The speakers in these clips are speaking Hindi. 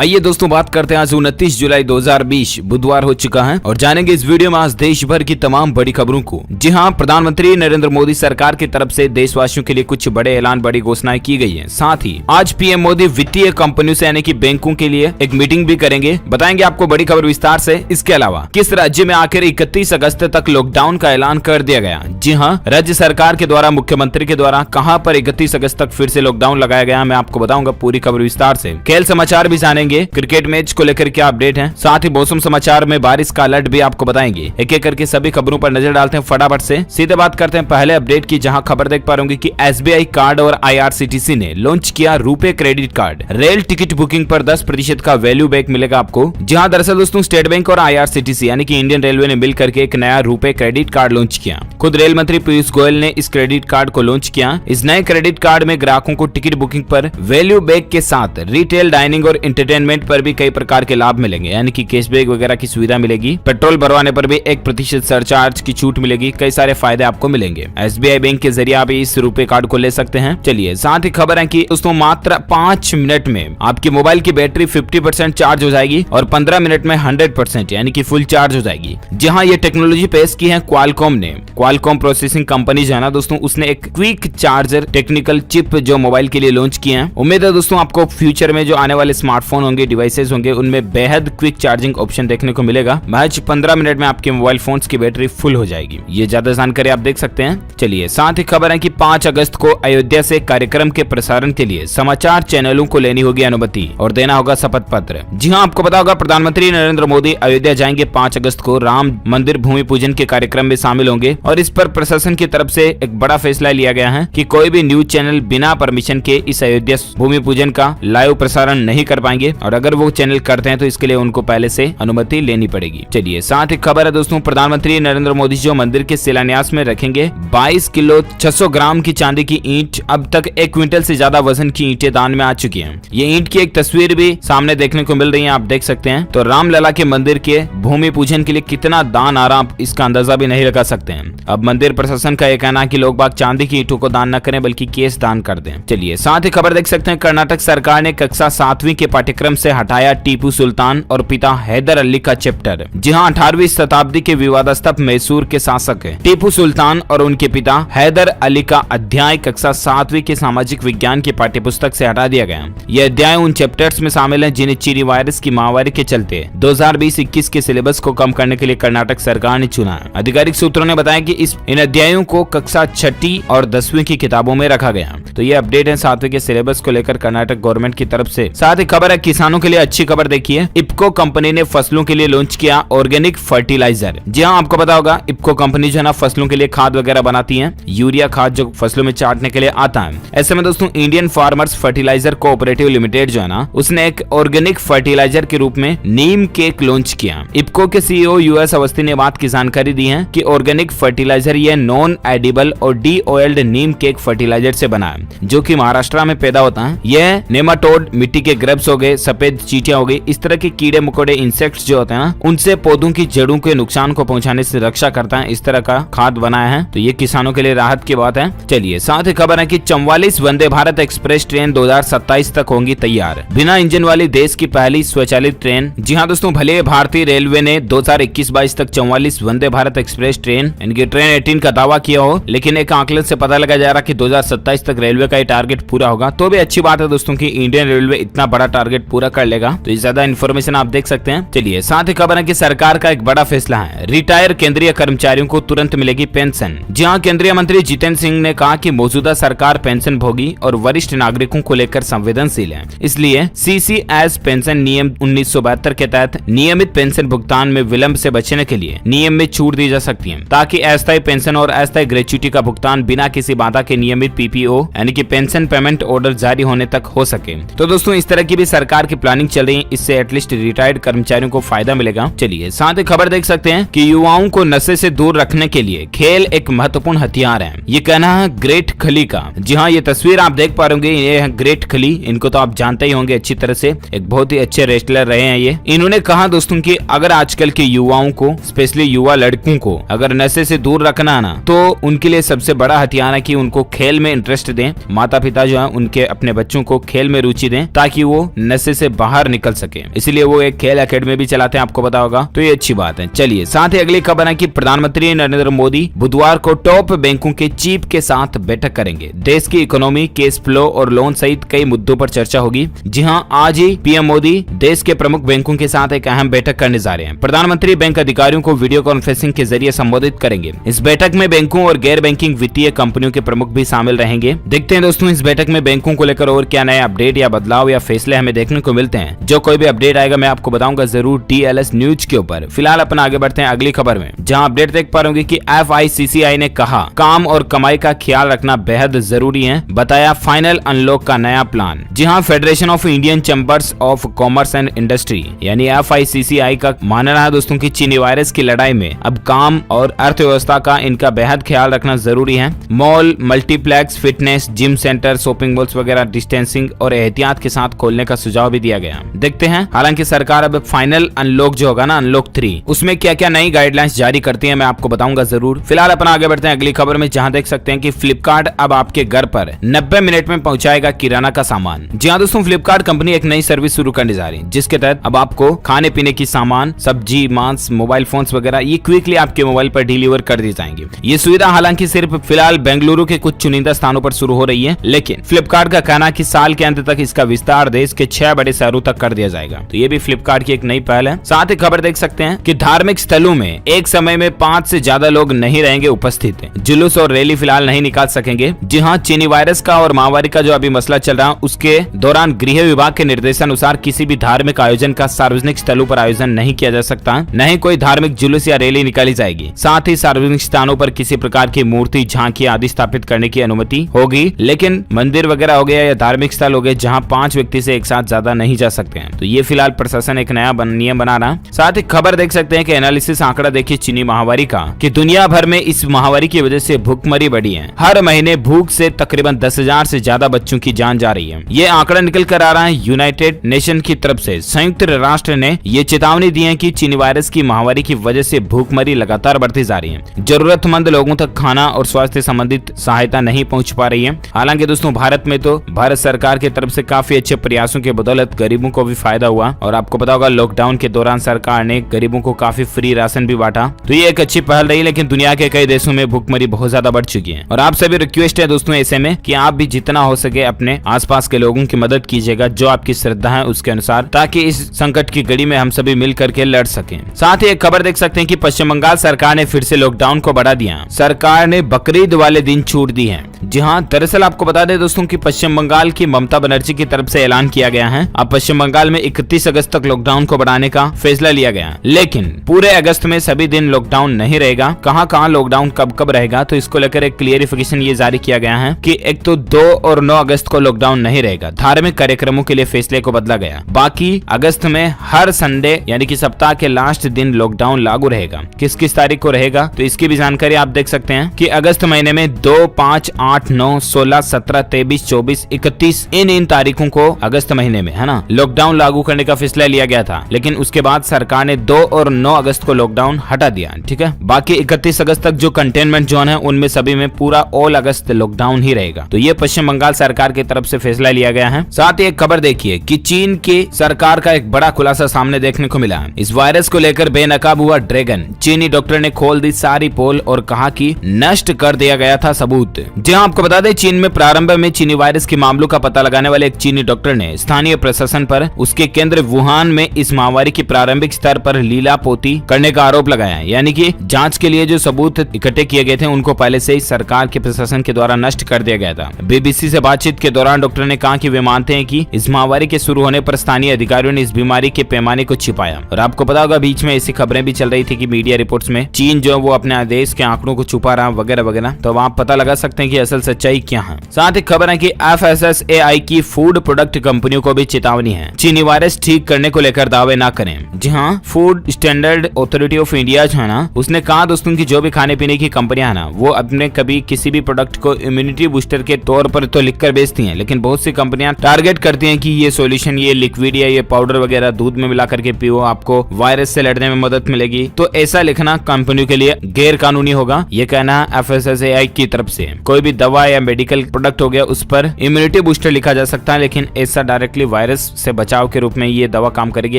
आइए दोस्तों बात करते हैं आज 29 जुलाई 2020 बुधवार हो चुका है और जानेंगे इस वीडियो में आज देश भर की तमाम बड़ी खबरों को। जी हां, प्रधानमंत्री नरेंद्र मोदी सरकार की तरफ से देशवासियों के लिए कुछ बड़े ऐलान, बड़ी घोषणाएं की गई हैं। साथ ही आज पीएम मोदी वित्तीय कंपनियों से यानी कि बैंकों के लिए एक मीटिंग भी करेंगे। बताएंगे आपको बड़ी खबर विस्तार से। इसके अलावा किस राज्य में आखिर 31 अगस्त तक लॉकडाउन का ऐलान कर दिया गया। जी हाँ, राज्य सरकार के द्वारा, मुख्यमंत्री के द्वारा कहां पर 31 अगस्त तक फिर से लॉकडाउन लगाया गया, मैं आपको बताऊंगा पूरी खबर विस्तार से। खेल समाचार भी जानेंगे, क्रिकेट मैच को लेकर क्या अपडेट है। साथ ही मौसम समाचार में बारिश का अलर्ट भी आपको बताएंगे। एक एक करके सभी खबरों पर नजर डालते हैं फटाफट से। सीधे बात करते हैं पहले अपडेट की, जहां खबर देख पा रहे होंगे कि एसबीआई कार्ड और आईआरसीटीसी ने लॉन्च किया RuPay credit card. Rail ticket booking पर 10% का वैल्यू बैक मिलेगा आपको। जहां दरअसल दोस्तों स्टेट बैंक और आईआरसीटीसी यानी कि इंडियन रेलवे ने मिलकर के एक नया रुपे क्रेडिट कार्ड लॉन्च किया। खुद रेल मंत्री पीयूष गोयल ने इस क्रेडिट कार्ड को लॉन्च किया। इस नए क्रेडिट कार्ड में ग्राहकों को टिकट बुकिंग पर वैल्यू बैक के साथ रिटेल, डाइनिंग और एंटरटेनमेंट पर भी कई प्रकार के लाभ मिलेंगे, यानी कि कैशबैक वगैरह की सुविधा मिलेगी। पेट्रोल भरवाने पर भी 1% सरचार्ज की छूट मिलेगी। कई सारे फायदे आपको मिलेंगे। एसबीआई बैंक के जरिए आप इस रुपए कार्ड को ले सकते हैं। चलिए, साथ ही खबर है कि दोस्तों मात्र 5 मिनट में आपकी मोबाइल की बैटरी 50% चार्ज हो जाएगी और 15 मिनट में 100% यानी कि फुल चार्ज हो जाएगी। जहां ये टेक्नोलॉजी पेश की है क्वालकॉम ने। क्वालकॉम प्रोसेसिंग कंपनी जो है ना दोस्तों, उसने एक क्विक चार्जर टेक्निकल चिप जो मोबाइल के लिए लॉन्च किए हैं। उम्मीद है दोस्तों आपको फ्यूचर में जो आने वाले स्मार्टफोन होंगे, डिवाइसेस होंगे, उनमें बेहद क्विक चार्जिंग ऑप्शन देखने को मिलेगा। महज 15 मिनट में आपके मोबाइल फोन्स की बैटरी फुल हो जाएगी। ये ज्यादा जानकारी आप देख सकते हैं। चलिए, साथ ही खबर है कि 5 अगस्त को अयोध्या से कार्यक्रम के प्रसारण के लिए समाचार चैनलों को लेनी होगी अनुमति और देना होगा शपथ पत्र। जी हाँ, आपको पता होगा प्रधानमंत्री नरेंद्र मोदी अयोध्या जाएंगे 5 अगस्त को। राम मंदिर भूमि पूजन के कार्यक्रम में शामिल होंगे और इस पर प्रशासन की तरफ से एक बड़ा फैसला लिया गया है कि कोई भी न्यूज चैनल बिना परमिशन के इस अयोध्या भूमि पूजन का लाइव प्रसारण नहीं कर पाएंगे और अगर वो चैनल करते हैं तो इसके लिए उनको पहले से अनुमति लेनी पड़ेगी। चलिए, साथ ही खबर है दोस्तों प्रधानमंत्री नरेंद्र मोदी जो मंदिर के शिलान्यास में रखेंगे 22 किलो 600 ग्राम की चांदी की ईंट। अब तक 1 क्विंटल से ज्यादा वजन की ईंटें दान में आ चुकी हैं। ये ईंट की एक तस्वीर भी सामने देखने को मिल रही है, आप देख सकते हैं। तो रामलला के मंदिर के भूमि पूजन के लिए कितना दान आ रहा, आप इसका अंदाजा भी नहीं लगा सकते हैं। अब मंदिर प्रशासन का यह कहना है कि लोग बाग चांदी की ईंटों को दान न करें बल्कि केस दान कर दें। चलिए, साथ ही खबर देख सकते हैं कर्नाटक सरकार ने कक्षा 7वीं के पाठ्यक्रम से हटाया टीपू सुल्तान और पिता हैदर अली का चैप्टर। जी हाँ, 18वीं शताब्दी के विवादास्पद मैसूर के शासक टीपू सुल्तान और उनके पिता हैदर अली का अध्याय कक्षा 7वीं के सामाजिक विज्ञान की पाठ्यपुस्तक से हटा दिया गया। यह अध्याय उन चैप्टर्स में शामिल है जिन्हें चीनी वायरस की महामारी के चलते 2020-21 के सिलेबस को कम करने के लिए कर्नाटक सरकार ने चुना है। आधिकारिक सूत्रों ने बताया कि इन अध्यायों को कक्षा 6ठी और 10वीं की किताबों में रखा गया। तो ये अपडेट है 7वीं के सिलेबस को लेकर कर्नाटक गवर्नमेंट की तरफ से। साथ ही खबर है किसानों के लिए अच्छी खबर देखिए, इफ्को कंपनी ने फसलों के लिए लॉन्च किया ऑर्गेनिक फर्टिलाइजर। जी हाँ, आपको पता होगा इफ्को कंपनी जो है ना फसलों के लिए खाद वगैरह बनाती है, यूरिया खाद जो फसलों में छांटने के लिए आता है। ऐसे में दोस्तों Indian Farmers Fertiliser Cooperative Limited जो है ना, उसने एक ऑर्गेनिक फर्टिलाइजर के रूप में नीम केक लॉन्च किया। इफ्को के सीईओ यूएस अवस्थी ने बात की जानकारी दी है कि ऑर्गेनिक फर्टिलाइजर ये नॉन एडिबल और डी ऑयल्ड नीम केक फर्टिलाइजर से बना है, जो कि महाराष्ट्र में पैदा होता है। यह नेमाटोड, मिट्टी के ग्रब्स हो गए, सफेद चींटियां हो गई, इस तरह के कीड़े मकोड़े इंसेक्ट्स जो होते हैं ना, उनसे पौधों की जड़ों के नुकसान को पहुंचाने से रक्षा करता है। इस तरह का खाद बनाया है, तो ये किसानों के लिए राहत की बात है। चलिए, साथ ही खबर है कि 44 वंदे भारत एक्सप्रेस ट्रेन 2027 तक होंगी तैयार। बिना इंजन वाली देश की पहली स्वचालित ट्रेन। जी हाँ दोस्तों, भले भारतीय रेलवे ने 2021-22 तक 44 वंदे भारत एक्सप्रेस ट्रेन इनकी ट्रेन 18 का दावा किया हो, लेकिन एक आंकलन से पता लगा जा रहा कि 2027 तक रेलवे का टारगेट पूरा होगा। तो भी अच्छी बात है दोस्तों कि इंडियन रेलवे इतना बड़ा टारगेट पूरा कर लेगा। तो ये ज्यादा इन्फॉर्मेशन आप देख सकते हैं। चलिए, साथ ही खबर है कि सरकार का एक बड़ा फैसला है, रिटायर केंद्रीय कर्मचारियों को तुरंत मिलेगी पेंशन। जी हाँ, केंद्रीय मंत्री जितेंद्र सिंह ने कहा कि मौजूदा सरकार पेंशन भोगी और वरिष्ठ नागरिकों को लेकर संवेदनशील है, इसलिए सीसीएस पेंशन नियम 1972 के तहत नियमित पेंशन भुगतान में विलंब से बचने के लिए नियम में छूट दी जा सकती है, ताकि अस्थायी पेंशन और अस्थायी ग्रेच्युटी का भुगतान बिना किसी बाधा के नियमित पीपीओ यानी कि पेंशन पेमेंट ऑर्डर जारी होने तक हो सके। तो दोस्तों इस तरह की भी सरकार की प्लानिंग चल रही है, इससे एटलीस्ट रिटायर्ड कर्मचारियों को फायदा मिलेगा। चलिए, साथ ही खबर देख सकते हैं कि युवाओं को नशे से दूर रखने के लिए खेल एक महत्वपूर्ण हथियार है, ये कहना है ग्रेट खली का। जी हाँ, ये तस्वीर आप देख पा रहे होंगे, ये है ग्रेट खली। इनको तो आप जानते ही होंगे अच्छी तरह से, एक बहुत ही अच्छे रेसलर रहे हैं ये। इन्होंने कहा दोस्तों कि अगर आजकल के युवाओं को, स्पेशली युवा लड़कों को अगर नशे से दूर रखना है ना, तो उनके लिए सबसे बड़ा हथियार है कि उनको खेल में इंटरेस्ट दें। माता पिता जो है उनके अपने बच्चों को खेल में रुचि दें, ताकि वो नशे समस्या से बाहर निकल सके, इसलिए वो एक खेल एकेडमी भी चलाते हैं, आपको पता होगा, तो ये अच्छी बात है। चलिए साथ ही अगली खबर है कि प्रधानमंत्री नरेंद्र मोदी बुधवार को टॉप बैंकों के चीफ के साथ बैठक करेंगे। देश की इकोनॉमी, केस फ्लो और लोन सहित कई मुद्दों पर चर्चा होगी। जी हां, आज ही पीएम मोदी देश के प्रमुख बैंकों के साथ एक अहम बैठक करने जा रहे हैं। प्रधानमंत्री बैंक अधिकारियों को वीडियो कॉन्फ्रेंसिंग के जरिए संबोधित करेंगे। इस बैठक में बैंकों और गैर बैंकिंग वित्तीय कंपनियों के प्रमुख भी शामिल रहेंगे। देखते हैं दोस्तों इस बैठक में बैंकों को लेकर और क्या नए अपडेट या बदलाव या फैसले हमें देखने को मिलते हैं। जो कोई भी अपडेट आएगा मैं आपको बताऊंगा जरूर TLS न्यूज के ऊपर। फिलहाल अपन आगे बढ़ते हैं अगली खबर में, जहां अपडेट देख पा रहे होंगे कि FICCI ने कहा काम और कमाई का ख्याल रखना बेहद जरूरी है, बताया फाइनल अनलॉक का नया प्लान। जी हां, federation of Indian chambers of commerce and industry यानी FICCI का मानना है दोस्तों की चीनी वायरस की लड़ाई में अब काम और अर्थव्यवस्था का इनका बेहद ख्याल रखना जरूरी है। Mall, multiplex, fitness, gym centre, shopping malls वगैरह डिस्टेंसिंग और एहतियात के साथ खोलने का सुझाव भी दिया गया। देखते हैं हालांकि सरकार अब फाइनल अनलॉक जो होगा ना, अनलॉक 3, उसमें क्या क्या नई गाइडलाइंस जारी करती है मैं आपको बताऊंगा जरूर। फिलहाल अपन आगे बढ़ते हैं अगली खबर में, जहां देख सकते हैं कि फ्लिपकार्ट अब आपके घर पर 90 मिनट में पहुंचाएगा किराना का सामान। जी हां दोस्तों, फ्लिपकार्ट कंपनी एक नई सर्विस शुरू करने जा रही है, जिसके तहत अब आपको खाने पीने की सामान, सब्जी, मांस, मोबाइल फोन्स वगैरह ये क्विकली आपके मोबाइल पर डिलीवर कर दी जाएंगे। ये सुविधा हालांकि सिर्फ फिलहाल बेंगलुरु के कुछ चुनिंदा स्थानों पर शुरू हो रही है, लेकिन फ्लिपकार्ट का कहना है कि साल के अंत तक इसका विस्तार देश के 6 बड़े शहरों तक कर दिया जाएगा। तो ये भी फ्लिपकार्ट की एक नई पहल है। साथ ही खबर देख सकते हैं कि धार्मिक स्थलों में एक समय में 5 से ज्यादा लोग नहीं रहेंगे उपस्थित। जुलूस और रैली फिलहाल नहीं निकाल सकेंगे। जी हाँ, चीनी वायरस का और महामारी का जो अभी मसला चल रहा है उसके दौरान गृह विभाग के निर्देशानुसार किसी भी धार्मिक आयोजन का सार्वजनिक स्थलों पर आयोजन नहीं किया जा सकता, न ही कोई धार्मिक जुलूस या रैली निकाली जाएगी। साथ ही सार्वजनिक स्थानों पर किसी प्रकार की मूर्ति, झांकी आदि स्थापित करने की अनुमति होगी, लेकिन मंदिर वगैरह हो गया या धार्मिक स्थल हो गए जहां 5 व्यक्ति से एक साथ ज्यादा नहीं जा सकते हैं। तो ये फिलहाल प्रशासन एक नया नियम बना रहा है। साथ ही खबर देख सकते हैं कि एनालिसिस आंकड़ा देखिए चीनी महामारी का कि दुनिया भर में इस महामारी की वजह से भूखमरी बढ़ी है। हर महीने भूख से तकरीबन 10,000 से ज्यादा बच्चों की जान जा रही है। ये आंकड़ा निकल कर आ रहा है यूनाइटेड नेशन की तरफ से। संयुक्त राष्ट्र ने ये चेतावनी दी है कि चीनी वायरस की महामारी की वजह से भूखमरी लगातार बढ़ती जा रही है। जरूरतमंद लोगों तक खाना और स्वास्थ्य संबंधित सहायता नहीं पहुंच पा रही है। हालांकि दोस्तों भारत में तो भारत सरकार की तरफ से काफी अच्छे प्रयासों के बदौलत गरीबों को भी फायदा हुआ, और आपको पता होगा लॉकडाउन के दौरान सरकार ने गरीबों को काफी फ्री राशन भी बांटा। तो ये एक अच्छी पहल रही, लेकिन दुनिया के कई देशों में भूखमरी बहुत ज्यादा बढ़ चुकी है। और आप सभी रिक्वेस्ट है दोस्तों ऐसे में कि आप भी जितना हो सके अपने आसपास के लोगों की मदद कीजिएगा, जो आपकी श्रद्धा है उसके अनुसार, ताकि इस संकट की घड़ी में हम सभी मिल करके लड़ सकें। साथ ही एक खबर देख सकते हैं कि पश्चिम बंगाल सरकार ने फिर से लॉकडाउन को बढ़ा दिया। सरकार ने बकरीद वाले दिन छूट दी है। जी हाँ, दरअसल आपको बता दें दोस्तों कि पश्चिम बंगाल की ममता बनर्जी की तरफ से ऐलान किया गया है। अब पश्चिम बंगाल में 31 अगस्त तक लॉकडाउन को बढ़ाने का फैसला लिया गया, लेकिन पूरे अगस्त में सभी दिन लॉकडाउन नहीं रहेगा। कहां लॉकडाउन कब रहेगा, तो इसको लेकर एक क्लियरिफिकेशन ये जारी किया गया है कि एक तो 2 और 9 अगस्त को लॉकडाउन नहीं रहेगा। धार्मिक कार्यक्रमों के लिए फैसले को बदला गया। बाकी अगस्त में हर संडे यानी कि सप्ताह के लास्ट दिन लॉकडाउन लागू रहेगा। किस तारीख को रहेगा, तो इसकी भी जानकारी आप देख सकते हैं कि अगस्त महीने में 2, 5, 8, 9, 16, 17, 23, 24, 31 इन तारीखों को अगस्त महीने में है ना लॉकडाउन लागू करने का फैसला लिया गया था, लेकिन उसके बाद सरकार ने 2 और 9 अगस्त को लॉकडाउन हटा दिया। ठीक है, बाकी 31 अगस्त तक जो कंटेनमेंट जोन है उनमें सभी में पूरा ऑल अगस्त लॉकडाउन ही रहेगा। तो ये पश्चिम बंगाल सरकार की तरफ से फैसला लिया गया है। साथ ही एक खबर देखिए कि चीन की सरकार का एक बड़ा खुलासा सामने देखने को मिला है। इस वायरस को लेकर बेनकाब हुआ ड्रैगन। चीनी डॉक्टर ने खोल दी सारी पोल और कहा कि नष्ट कर दिया गया था सबूत। जी हाँ, आपको बता दें चीन में प्रारंभ में चीनी वायरस के मामलों का पता लगाने वाले एक चीनी डॉक्टर ने स्थानीय प्रशासन पर उसके केंद्र वुहान में इस महामारी की प्रारंभिक स्तर पर लीलापोती करने का आरोप लगाया। यानी कि जांच के लिए जो सबूत इकट्ठे किए गए थे उनको पहले से ही सरकार के प्रशासन के द्वारा नष्ट कर दिया गया था। BBC से बातचीत के दौरान डॉक्टर ने कहा कि वे मानते हैं कि इस महामारी के शुरू होने पर स्थानीय अधिकारियों ने इस बीमारी के पैमाने को छिपाया। और आपको पता होगा बीच में ऐसी खबरें भी चल रही थी कि मीडिया रिपोर्ट्स में चीन जो वो अपने देश के आंकड़ों को छुपा रहा वगैरह वगैरह, तो आप पता लगा सकते हैं कि असल सच्चाई क्या है। साथ ही खबर है कि FSSAI की फूड प्रोडक्ट कंपनियों को भी चेतावनी है, चीनी वायरस ठीक करने को लेकर दावे ना करें। जी हाँ, food standard authority of India जो है ना उसने कहा दोस्तों की जो भी खाने पीने की कंपनियां है ना वो अपने कभी किसी भी प्रोडक्ट को इम्यूनिटी बूस्टर के तौर पर तो लिखकर बेचती हैं, लेकिन बहुत सी कंपनियां टारगेट करती हैं कि ये सॉल्यूशन, ये लिक्विड या ये पाउडर वगैरह दूध में मिला करके पियो, आपको वायरस से लड़ने में मदद मिलेगी। तो ऐसा लिखना कंपनियों के लिए गैर कानूनी होगा, ये कहना है FSSAI की तरफ से। कोई भी दवा या मेडिकल प्रोडक्ट हो गया उस पर इम्यूनिटी बूस्टर लिखा जा सकता है, लेकिन ऐसा डायरेक्टली वायरस से बचाव के रूप में ये दवा काम करेगी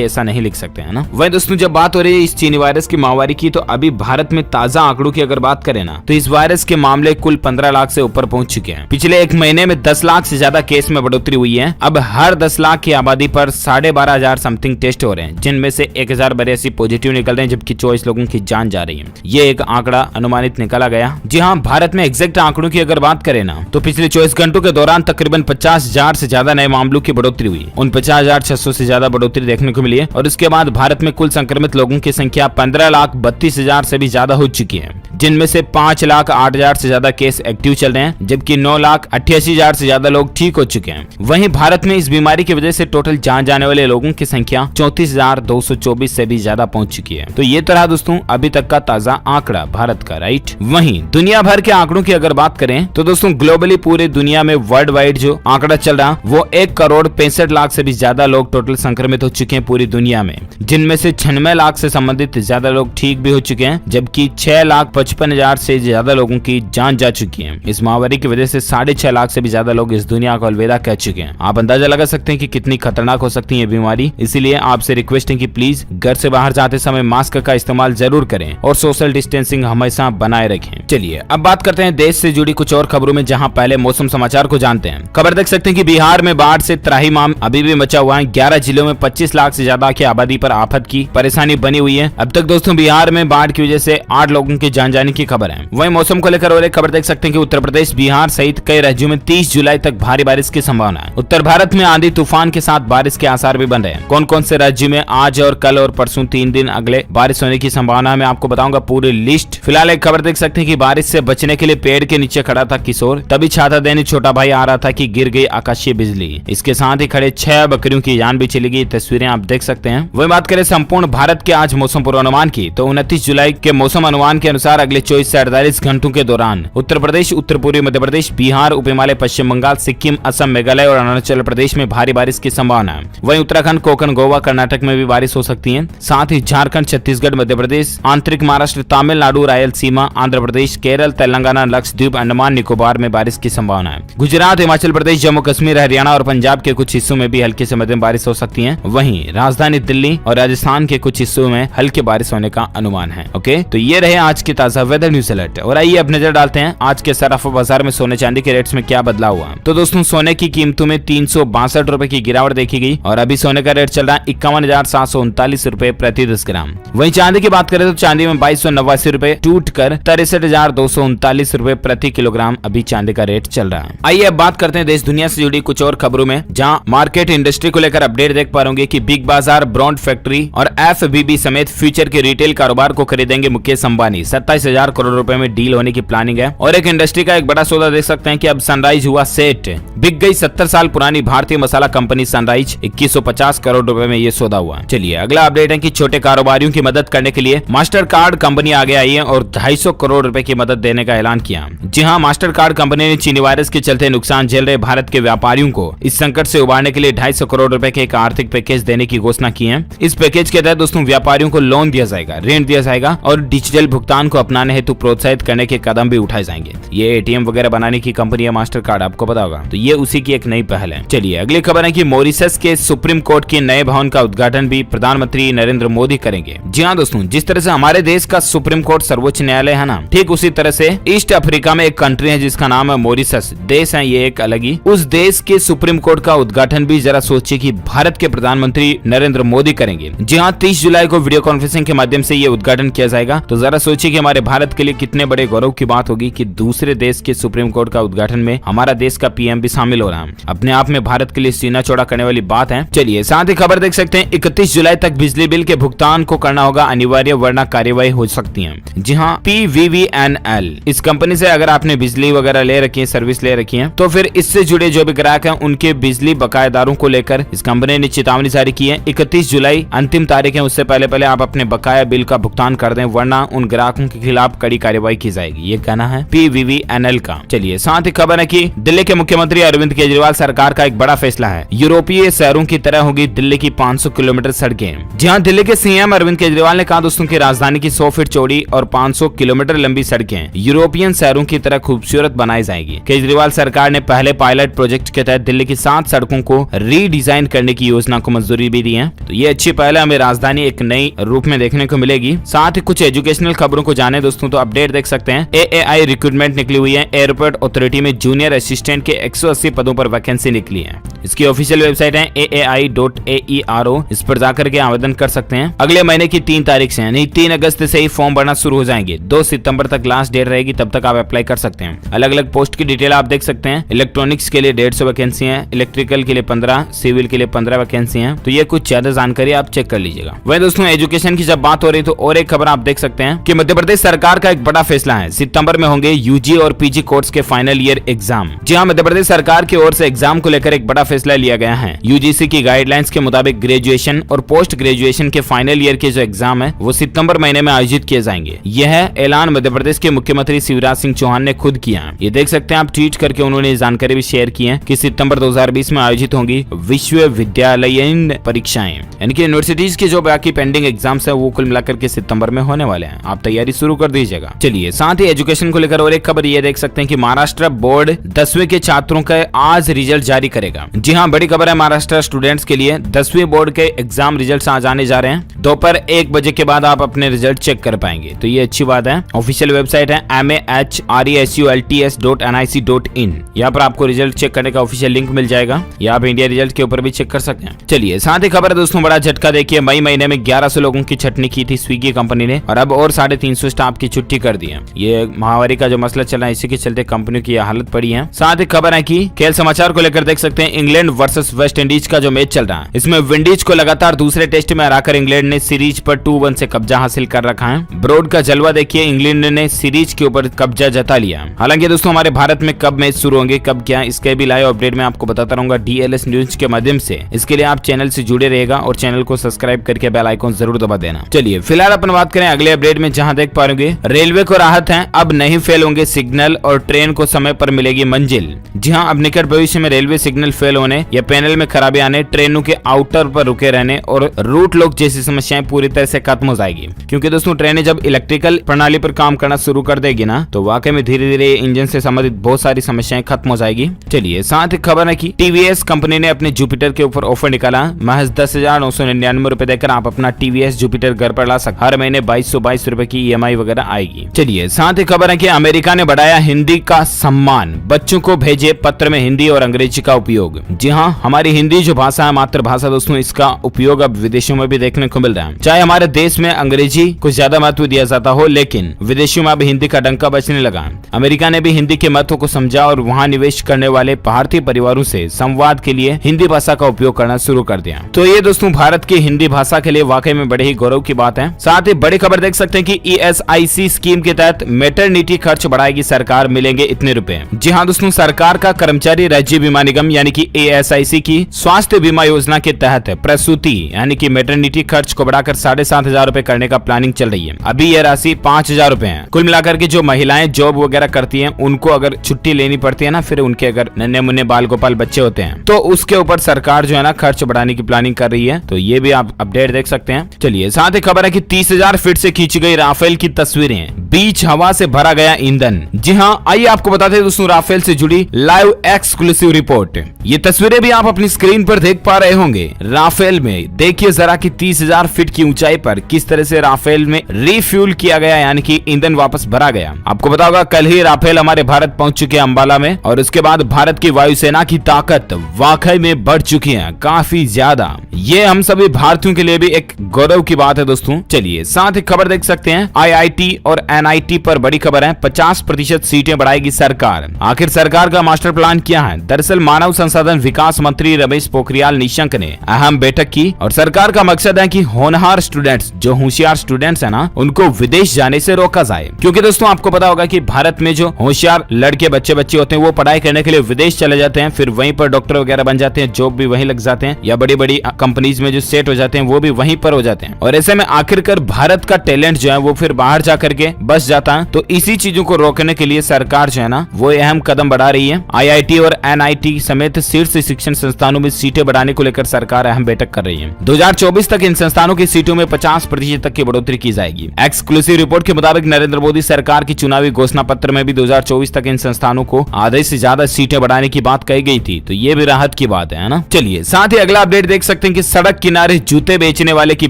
ऐसा नहीं लिख सकते है ना। वही दोस्तों जब बात हो रही है इस चीनी वायरस की महामारी की, तो अभी भारत में ताजा आंकड़ों की अगर बात करें ना, तो इस वायरस के मामले कुल 15 लाख से ऊपर पहुंच चुके हैं। पिछले एक महीने में 10 लाख से ज्यादा केस में बढ़ोतरी हुई है। अब हर 10 लाख की आबादी पर 12,500 समथिंग टेस्ट हो रहे हैं, जिनमें से 1082 पॉजिटिव निकल रहे हैं, जबकि 24 लोगों की जान जा रही है। ये एक आंकड़ा अनुमानित निकाला गया। जी हाँ, भारत में एग्जैक्ट आंकड़ों की अगर बात करें ना, तो पिछले 24 घंटों के दौरान तकरीबन 50,000 से ज्यादा नए मामलों की बढ़ोतरी हुई। 49,600 से ज्यादा बढ़ोतरी देखने को मिली है। और उसके बाद भारत में कुल संक्रमित लोगों की संख्या 15,32,000 से भी ज्यादा हो चुकी है, जिनमें से 5,08,000 से ज्यादा केस एक्टिव चल रहे हैं, जबकि 9,88,000 से ज्यादा लोग ठीक हो चुके हैं। वहीं भारत में इस बीमारी की वजह से टोटल जान जाने वाले लोगों की संख्या 34,224 से भी ज्यादा पहुंच चुकी है। तो ये तरह दोस्तों अभी तक का ताजा आंकड़ा भारत का, राइट। वहीं दुनिया भर के आंकड़ों की अगर बात करें तो दोस्तों ग्लोबली पूरे दुनिया में वर्ल्ड वाइड जो आंकड़ा चल रहा वो 1,65,00,000 से भी ज्यादा लोग टोटल संक्रमित हो चुके हैं पूरी दुनिया में, जिनमें से 96 लाख से संबंधित ज्यादा लोग ठीक भी हो चुके हैं, जबकि 6,55,000 से ज्यादा लोगों की जान जा चुकी है। इस महामारी की वजह से 6.5 लाख से भी ज्यादा लोग इस दुनिया को अलविदा कह चुके हैं। आप अंदाजा लगा सकते हैं कि कितनी खतरनाक हो सकती है ये बीमारी। इसीलिए आपसे रिक्वेस्ट है कि प्लीज घर से बाहर जाते समय मास्क का इस्तेमाल जरूर करें और सोशल डिस्टेंसिंग हमेशा बनाए रखें। चलिए अब बात करते हैं देश से जुड़ी कुछ और खबरों में, जहां पहले मौसम समाचार को जानते हैं। खबर देख सकते हैं कि बिहार में बाढ़ से त्राहिमाम अभी भी मचा हुआ है। 11 जिलों में 25 लाख से ज्यादा की आबादी पर आफत की परेशानी बनी हुई है। अब तक दोस्तों बिहार में बाढ़ की वजह से 8 लोगों की जान जाने की खबर है। वहीं मौसम को लेकर और एक खबर देख सकते हैं कि उत्तर प्रदेश, बिहार सहित कई राज्यों में 30 जुलाई तक भारी बारिश की संभावना है। उत्तर भारत में आंधी तूफान के साथ बारिश के आसार भी बन रहे हैं। कौन कौन से राज्य में आज और कल और परसों 3 दिन अगले बारिश होने की संभावना है, मैं आपको बताऊंगा पूरी लिस्ट। फिलहाल एक खबर देख सकते हैं कि बारिश से बचने के लिए पेड़ के नीचे खड़ा था किशोर, तभी छाता देने छोटा भाई आ रहा था कि गिर गई आकाशीय बिजली। इसके साथ ही खड़े 6 बकरियों की जान भी चली गई। तस्वीरें आप देख सकते हैं। वही बात करें संपूर्ण भारत के आज मौसम पूर्वानुमान की, तो 29 जुलाई के मौसम अनुमान के अनुसार अगले 24 से 48 घंटों के दौरान उत्तर प्रदेश, उत्तर पूर्वी मध्य प्रदेश, बिहार, उप हिमालय, पश्चिम बंगाल, सिक्किम, असम, मेघालय और अरुणाचल प्रदेश में भारी बारिश की संभावना है। वहीं उत्तराखंड, कोकण, गोवा, कर्नाटक में भी बारिश हो सकती है। साथ ही झारखंड, छत्तीसगढ़, मध्य प्रदेश, आंतरिक महाराष्ट्र, तमिलनाडु, रायलसीमा, आंध्र प्रदेश, केरल, तेलंगाना, लक्षद्वीप, अंडमान निकोबार में बारिश की संभावना है। गुजरात, हिमाचल प्रदेश, जम्मू कश्मीर, हरियाणा और पंजाब के कुछ हिस्सों में भी हल्की से मध्यम बारिश हो सकती है। वहीं राजधानी दिल्ली और राजस्थान के कुछ हिस्सों में हल्की बारिश होने का अनुमान है। ओके, तो ये रहे आज की ताजा वेदर न्यूज अलर्ट। और आइए अब नजर डालते हैं आज के सराफा बाजार में सोने चांदी के रेट्स में क्या बदलाव हुआ। तो दोस्तों सोने की कीमतों में 362 रुपए की गिरावट देखी गई और अभी सोने का रेट चल रहा है 51,739 रुपए प्रति 10 ग्राम। वहीं चांदी की बात करें तो चांदी में 2289 रुपए टूट कर 63,239 रुपए प्रति किलोग्राम अभी चांदी का रेट चल रहा है। आइए अब बात करते हैं देश दुनिया से जुड़ी कुछ और खबरों में, जहां मार्केट इंडस्ट्री को लेकर अपडेट देख पा रहे कि बिग बाजार, ब्रॉन्ड फैक्ट्री और एफबीबी समेत फ्यूचर के रिटेल कारोबार को खरीदेंगे मुकेश अंबानी। 27,000 करोड़ रुपए में डील होने की प्लानिंग है। और एक इंडस्ट्री का एक बड़ा सौदा देख सकते हैं कि अब सनराइज हुआ सेट। बिक गई 70 साल पुरानी भारतीय मसाला कंपनी सनराइज। 2150 करोड़ रुपए में ये सौदा हुआ। चलिए अगला अपडेट है कि छोटे कारोबारियों की मदद करने के लिए मास्टर कार्ड कंपनी आगे आई है और 250 करोड़ रुपए की मदद देने का ऐलान किया। जी हाँ, मास्टर कार्ड कंपनी ने चीनी वायरस के चलते नुकसान झेल रहे भारत के व्यापारियों को इस संकट से उबारने के लिए 250 करोड़ रुपए के एक आर्थिक पैकेज देने की घोषणा की है। इस पैकेज के तहत दोस्तों व्यापारियों को लोन दिया जाएगा, ऋण दिया जाएगा और डिजिटल भुगतान को अपनाने हेतु प्रोत्साहित करने के कदम भी उठाए जाएंगे। ये एटीएम वगैरह बनाने की कंपनी है मास्टर कार्ड, आपको पता होगा, तो ये उसी की एक नई पहल है। चलिए अगली खबर है कि मॉरिशस के सुप्रीम कोर्ट के नए भवन का उद्घाटन भी प्रधानमंत्री नरेंद्र मोदी करेंगे। जी हाँ दोस्तों, जिस तरह से हमारे देश का सुप्रीम कोर्ट सर्वोच्च न्यायालय है ना, ठीक उसी तरह से ईस्ट अफ्रीका में एक कंट्री है जिसका नाम है मॉरिशस। देश है ये एक अलग ही। उस देश के सुप्रीम कोर्ट का उद्घाटन भी जरा सोचिए कि भारत के प्रधानमंत्री नरेंद्र मोदी करेंगे। जी हाँ, 30 जुलाई को वीडियो कॉन्फ्रेंसिंग के माध्यम से ये उद्घाटन किया जाएगा। तो जरा सोचिए कि हमारे भारत के लिए कितने बड़े गौरव की बात होगी कि दूसरे देश के सुप्रीम कोर्ट का उद्घाटन में हमारा देश का पीएम भी शामिल हो रहा है। अपने आप में भारत के लिए सीना चौड़ा करने वाली बात है। चलिए साथ ही खबर देख सकते हैं 31 जुलाई तक बिजली बिल के भुगतान को करना होगा अनिवार्य, वरना कार्यवाही हो सकती है। जी हाँ, PVVNL इस कंपनी से अगर आपने बिजली वगैरह ले रखी है, सर्विस ले रखी है, तो फिर इससे जुड़े जो भी ग्राहक हैं उनके बिजली बकायेदारों को लेकर इस कंपनी ने चेतावनी जारी की है। 31 जुलाई अंतिम तारीख है, उससे पहले आप अपने बकाया बिल का भुगतान कर दें, वरना उन ग्राहकों के खिलाफ कड़ी कार्यवाही की जाएगी। ये कहना है PVVNL का। चलिए साथ ही खबर है कि दिल्ली के मुख्यमंत्री अरविंद केजरीवाल सरकार का एक बड़ा फैसला है। यूरोपीय शहरों की तरह होगी दिल्ली की 500 किलोमीटर सड़कें। जी हाँ, दिल्ली के सीएम अरविंद केजरीवाल ने कहा दोस्तों की राजधानी की 100 फीट चौड़ी और 500 किलोमीटर लंबी सड़कें यूरोपियन शहरों की तरह खूबसूरत बनाई जाएगी। केजरीवाल सरकार ने पहले पायलट प्रोजेक्ट के तहत दिल्ली की 7 सड़कों को रीडिजाइन करने की योजना को मंजूरी भी दी है। तो ये अच्छी पहल है, हमें राजधानी एक नई रूप में देखने को मिलेगी। साथ ही कुछ एजुकेशनल खबरों को जाने दोस्तों, तो अपडेट देख सकते हैं। AAI रिक्रूटमेंट निकली हुई है। एयरपोर्ट अथॉरिटी में जूनियर असिस्टेंट के 180 पदों पर वैकेंसी निकली है। इसकी ऑफिशियल वेबसाइट है aai.aero। इस पर जाकर के आवेदन कर सकते हैं। अगले महीने की 3 तारीख से यानी 3 अगस्त से ही फॉर्म भरना शुरू हो जाएंगे। 2 सितंबर तक लास्ट डेट रहेगी, तब तक आप अप्लाई कर सकते हैं। अलग अलग पोस्ट की डिटेल आप देख सकते हैं। इलेक्ट्रॉनिक्स के लिए 150 वैकेंसी है, इलेक्ट्रिकल के लिए 15, सिविल के लिए 15 वैकेंसी है। तो ये कुछ ज्यादा जानकारी आप चेक कर लीजिएगा। वही दोस्तों, एजुकेशन की जब बात हो रही तो और एक खबर आप देख सकते हैं कि मध्य प्रदेश सरकार का एक बड़ा फैसला है। सितंबर में होंगे यूजी और पीजी कोर्स के फाइनल ईयर एग्जाम। जी हाँ, मध्य प्रदेश सरकार की ओर से एग्जाम को लेकर एक बड़ा फैसला लिया गया है। यूजीसी की गाइडलाइंस के मुताबिक ग्रेजुएशन और पोस्ट ग्रेजुएशन के फाइनल ईयर के जो एग्जाम है वो सितंबर महीने में आयोजित किए जाएंगे। यह ऐलान मध्य प्रदेश के मुख्यमंत्री शिवराज सिंह चौहान ने खुद किया। ये देख सकते हैं आप, ट्वीट करके उन्होंने जानकारी भी शेयर की है कि सितंबर 2020 में आयोजित होंगी विश्वविद्यालयीन परीक्षाएं, यानी कि यूनिवर्सिटीज के जो बाकी पेंडिंग एग्जाम्स है वो कुल मिलाकर के सितंबर में होने वाले हैं। आप तैयारी शुरू कर दीजिएगा। चलिए, साथ ही एजुकेशन को लेकर और एक खबर ये देख सकते हैं कि महाराष्ट्र बोर्ड 10वीं के छात्रों का आज रिजल्ट जारी करेगा। जी हाँ, बड़ी खबर है महाराष्ट्र स्टूडेंट्स के लिए। 10वीं बोर्ड के एग्जाम रिजल्ट आज आने जा रहे हैं। दोपहर 1 बजे के बाद आप अपने रिजल्ट चेक कर पाएंगे, तो ये अच्छी बात है। ऑफिशियल वेबसाइट है mahrsults.nic.in। यहाँ पर आपको रिजल्ट चेक करने का ऑफिशियल लिंक मिल जाएगा, या आप इंडिया रिजल्ट के ऊपर भी चेक कर सकते हैं। चलिए, साथ ही खबर है दोस्तों, बड़ा झटका देखिए। मई महीने में 1100 लोगों की छटनी की थी स्विगी कंपनी ने, और अब और 350 स्टाफ की छुट्टी कर दी है। ये महामारी का जो मसला चल रहा है, इसी के चलते कंपनियों की हालत पड़ी है। साथ ही खबर है कि खेल समाचार को लेकर देख सकते हैं, इंग्लैंड वर्सेस वेस्ट इंडीज का जो मैच चल रहा है, इसमें विंडीज को लगातार दूसरे टेस्ट में हराकर इंग्लैंड ने सीरीज पर 2-1 से कब्जा हासिल कर रखा है। ब्रॉड का जलवा देखिए, इंग्लैंड ने सीरीज के ऊपर कब्जा जता लिया। हालांकि दोस्तों, हमारे भारत में कब मैच शुरू होंगे, कब क्या, इसके भी लाइव अपडेट में आपको बताता रहूंगा DLS न्यूज के माध्यम से। इसके लिए आप चैनल से जुड़े रहेगा और चैनल को सब्सक्राइब करके बेल आइकॉन जरूर दबा देना। चलिए, फिलहाल अपन बात करें अगले अपडेट में, जहां देख पाएंगे रेलवे को राहत है। अब नहीं फेल होंगे सिग्नल और ट्रेन को समय पर मिलेगी मंजिल। जी हां, अब निकट भविष्य में रेलवे सिग्नल फेल होने या पैनल में खराबी आने, ट्रेनों के आउटर पर रुके रहने और रूट लॉक जैसी समस्याएं पूरी तरह से खत्म हो जाएगी। क्योंकि दोस्तों, ट्रेनें जब इलेक्ट्रिकल प्रणाली पर काम करना शुरू कर देगी ना, तो वाकई में धीरे धीरे इंजन से संबंधित बहुत सारी समस्याएं खत्म हो जाएगी। चलिए, साथ ही खबर है कि TVS कंपनी ने अपने जुपिटर के ऊपर ऑफर निकाला। महज 10,999 रुपए देकर आप अपना TVS जुपिटर घर पर ला सकते। हर महीने 2222 रुपए की EMI वगैरह आएगी। चलिए, साथ ही खबर है कि अमेरिका ने बढ़ाया हिंदी का सम्मान। बच्चों को भेजे पत्र में हिंदी और अंग्रेजी का उपयोग। जी हाँ, हमारी हिंदी जो भाषा है, मातृभाषा दोस्तों, इसका उपयोग अब विदेशों में भी देखने को मिल रहा है। चाहे हमारे देश में अंग्रेजी को ज्यादा महत्व दिया जाता हो, लेकिन विदेशों में अब हिंदी का डंका बजने लगा। अमेरिका ने भी हिंदी के महत्व को समझा और वहाँ निवेश करने वाले भारतीय परिवारों से संवाद के लिए हिंदी भाषा का उपयोग करना शुरू कर दिया। तो ये दोस्तों, भारत की हिंदी भाषा के लिए वाकई में बड़े ही गौरव की बात है। साथ ही बड़ी खबर देख सकते हैं कि ESIC स्कीम के तहत मैटरनिटी खर्च बढ़ाएगी सरकार, मिलेंगे इतने रुपए। जी हाँ दोस्तों, सरकार का कर्मचारी राज्य बीमा निगम यानी कि ASIC की स्वास्थ्य बीमा योजना के तहत प्रसूति यानी कि मैटरनिटी खर्च को बढ़ाकर 7,500 रुपए करने का प्लानिंग चल रही है। अभी यह राशि 5,000 रुपए है। कुल मिलाकर के जो महिलाएं जॉब वगैरह करती हैं, उनको अगर छुट्टी लेनी पड़ती है ना, फिर उनके अगर नन्हे मुन्ने बाल गोपाल बच्चे होते हैं, तो उसके ऊपर सरकार जो है ना खर्च बढ़ाने की प्लानिंग कर रही है। तो ये भी आप अपडेट देख सकते हैं। चलिए, साथ ही खबर है कि 30,000 फीट से खींची गई राफेल की तस्वीरें, बीच हवा से भरा गया ईंधन। जी हाँ, आइए आपको बताते हैं दोस्तों राफेल से जुड़ी लाइव एक्सक्लूसिव रिपोर्ट। ये तस्वीरें भी आप अपनी स्क्रीन पर देख पा रहे होंगे। राफेल में देखिए जरा कि 30,000 फीट की ऊंचाई पर किस तरह से राफेल में रिफ्यूल किया गया, यानी कि ईंधन वापस भरा गया। आपको पता होगा कल ही राफेल हमारे भारत पहुंच चुके हैं अंबाला में, और उसके बाद भारत की वायुसेना की ताकत वाकई में बढ़ चुकी है काफी ज्यादा। ये हम सभी भारतीयों के लिए भी एक गौरव की बात है दोस्तों। चलिए, साथ ही खबर देख सकते हैं IIT और NIT पर बड़ी खबर है। 50% सीटें बढ़ाएगी सरकार। आखिर सरकार का मास्टर प्लान क्या है? दरअसल मानव संसाधन विकास मंत्री रमेश पोखरियाल निशंक ने अहम बैठक की, और सरकार का मकसद है कि होनहार स्टूडेंट्स, जो होशियार स्टूडेंट्स है ना, उनको विदेश जाने से रोका जाए। क्योंकि दोस्तों आपको पता होगा कि भारत में जो होशियार लड़के बच्चे होते हैं, वो पढ़ाई करने के लिए विदेश चले जाते हैं, फिर वहीं पर डॉक्टर वगैरह बन जाते हैं, जॉब भी वहीं लग जाते हैं, या बड़ी बड़ी कंपनीज में जो सेट हो जाते हैं वो भी वहीं पर हो जाते हैं। और ऐसे में आखिरकार भारत का टैलेंट जो है वो फिर बाहर जा करके बस जाता है। तो इसी चीजों को रोकने के लिए सरकार जो है ना वो अहम कदम बढ़ा रही है। IIT और NIT समेत शीर्ष शिक्षण संस्थानों में सीटें बढ़ाने को लेकर सरकार अहम बैठक कर रही है। 2024 तक इन संस्थानों की सीटों में 50% तक की बढ़ोतरी की जाएगी। एक्सक्लूसिव रिपोर्ट के मुताबिक नरेंद्र मोदी सरकार की चुनावी घोषणा पत्र में भी 2024 तक इन संस्थानों को आधे से ज्यादा सीटें बढ़ाने की बात कही गई थी। तो ये भी राहत की बात है ना। चलिए साथ ही अगला अपडेट देख सकते हैं कि सड़क किनारे जूते बेचने वाले की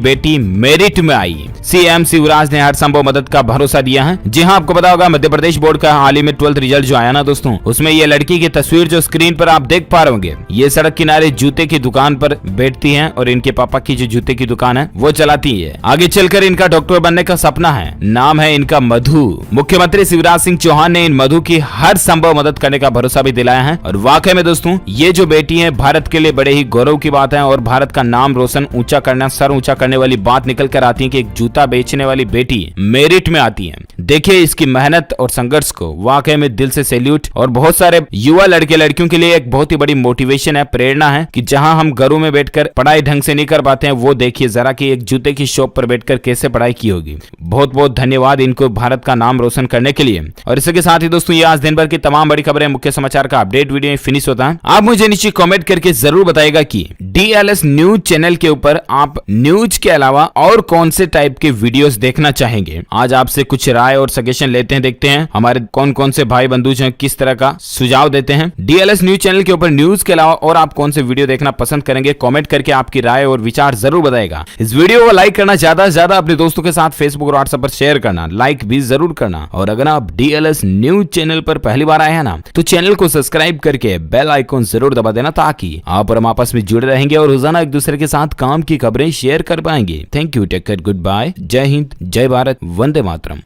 बेटी मेरिट में आई। सीएम शिवराज ने हर संभव मदद का भरोसा दिया है। जी हाँ, आपको पता होगा मध्य प्रदेश बोर्ड का हाल ही में 12th रिजल्ट जो आया ना दोस्तों, उसमें ये लड़की की तस्वीर जो स्क्रीन पर आप देख पा रहे होंगे, ये सड़क किनारे जूते की दुकान पर बैठती हैं और इनके पापा की जो जूते की दुकान है वो चलाती है। आगे चलकर इनका डॉक्टर बनने का सपना है। नाम है इनका मधु। मुख्यमंत्री शिवराज सिंह चौहान ने इन मधु की हर संभव मदद करने का भरोसा भी दिलाया है। और वाकई में दोस्तों ये जो बेटी है भारत के लिए बड़े ही गौरव की बात है और भारत का नाम रोशन ऊंचा करना, सर ऊंचा करने वाली बात निकल कर आती है कि एक जूता बेचने वाली बेटी मेरिट में आती है। देखिए इसकी मेहनत और संघर्ष को, वाकई में दिल से सैल्यूट। और बहुत सारे युवा लड़के लड़कियों के लिए एक बहुत ही बड़ी मोटिवेशन है, प्रेरणा है कि जहां हम घरों में बैठकर पढ़ाई ढंग से नहीं कर पाते हैं, वो देखिए जरा कि एक जूते की शॉप पर बैठकर कैसे पढ़ाई की होगी। बहुत बहुत धन्यवाद इनको भारत का नाम रोशन करने के लिए। और इसके साथ ही दोस्तों ये आज दिन भर की तमाम बड़ी खबरें, मुख्य समाचार का अपडेट वीडियो फिनिश होता है। आप मुझे नीचे कमेंट करके जरूर बताएगा कि DLS न्यूज चैनल के ऊपर आप न्यूज के अलावा और कौन से टाइप के वीडियोस देखना चाहेंगे। आज आपसे कुछ राय और सजेशन लेते हैं, देखते हैं हमारे कौन कौन से भाई बंधु हैं किस तरह का सुझाव देते हैं। DLS न्यूज चैनल के ऊपर न्यूज के अलावा और आप कौन से वीडियो देखना पसंद करेंगे, कमेंट करके आपकी राय और विचार जरूर बताएगा। इस वीडियो को लाइक करना, ज्यादा से ज्यादा अपने दोस्तों के साथ फेसबुक और व्हाट्सएप पर शेयर करना, लाइक भी जरूर करना। और अगर आप DLS न्यूज चैनल पर पहली बार आए हैं ना, तो चैनल को सब्सक्राइब करके बेल आइकॉन जरूर दबा देना, ताकि आप और हम आपस में जुड़े रहेंगे और रोजाना एक दूसरे के साथ काम की खबरें शेयर कर पाएंगे। Thank you, take care, goodbye, जय हिंद, जय भारत, वंदे मातरम।